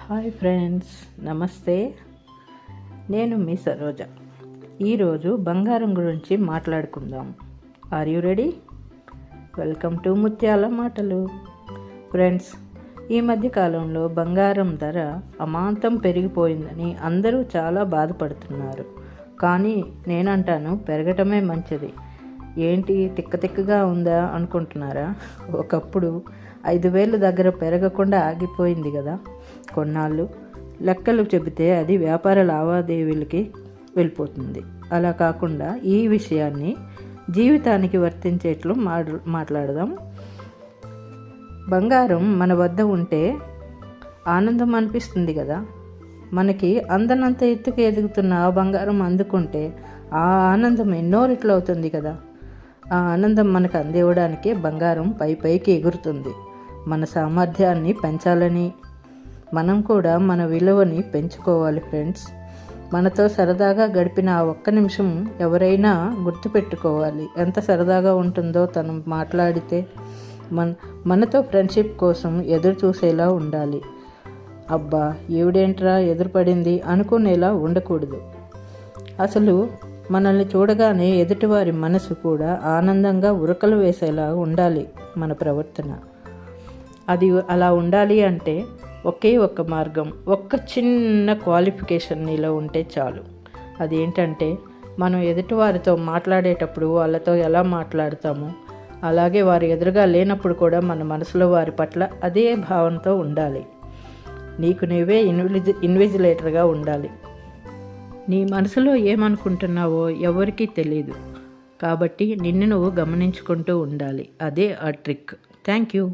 Hi friends, నమస్తే. నేను మీ సరోజ. ఈరోజు బంగారం గురించి మాట్లాడుకుందాం. Are you ready? Welcome to ముత్యాల మాటలు. ఫ్రెండ్స్, ఈ మధ్య కాలంలో బంగారం ధర అమాంతం పెరిగిపోయిందని అందరూ చాలా బాధపడుతున్నారు. కానీ నేనంటాను, పెరగటమే మంచిది. ఏంటి తిక్కగా ఉందా అనుకుంటున్నారా? ఒకప్పుడు 5,000 దగ్గర పెరగకుండా ఆగిపోయింది కదా కొన్నాళ్ళు. లెక్కలు చెబితే అది వ్యాపార లావాదేవీలకి వెళ్ళిపోతుంది. అలా కాకుండా ఈ విషయాన్ని జీవితానికి వర్తించేట్లు మాట్లాడదాం. బంగారం మన వద్ద ఉంటే ఆనందం అనిపిస్తుంది కదా. మనకి అందనంత ఎత్తుకు ఎదుగుతున్న ఆ బంగారం అందుకుంటే ఆ ఆనందం ఎన్నో రెట్లు అవుతుంది కదా. ఆ ఆనందం మనకు అందివ్వడానికే బంగారం పైకి ఎగురుతుంది. మన సామర్థ్యాన్ని పెంచాలని, మనం కూడా మన విలువని పెంచుకోవాలి ఫ్రెండ్స్. మనతో సరదాగా గడిపిన ఆ ఒక్క నిమిషం ఎవరైనా గుర్తుపెట్టుకోవాలి. ఎంత సరదాగా ఉంటుందో తను మాట్లాడితే. మనతో ఫ్రెండ్షిప్ కోసం ఎదురు చూసేలా ఉండాలి. అబ్బా, ఈవిడేంట్రా ఎదురుపడింది అనుకునేలా ఉండకూడదు. అసలు మనల్ని చూడగానే ఎదుటివారి మనసు కూడా ఆనందంగా ఉరకలు వేసేలా ఉండాలి మన ప్రవర్తన. అది అలా ఉండాలి అంటే ఒకే ఒక్క మార్గం, ఒక్క చిన్న క్వాలిఫికేషన్ నీలో ఉంటే చాలు. అదేంటంటే, మనం ఎదుటివారితో మాట్లాడేటప్పుడు వాళ్ళతో ఎలా మాట్లాడతామో అలాగే వారి ఎదురుగా లేనప్పుడు కూడా మన మనసులో వారి పట్ల అదే భావనతో ఉండాలి. నీకు నువ్వే ఇన్విజిలేటర్గా ఉండాలి. నీ మనసులో ఏమనుకుంటున్నావో ఎవరికీ తెలియదు. కాబట్టి నిన్ను నువ్వు గమనించుకుంటూ ఉండాలి. అదే ఆ ట్రిక్. Thank you.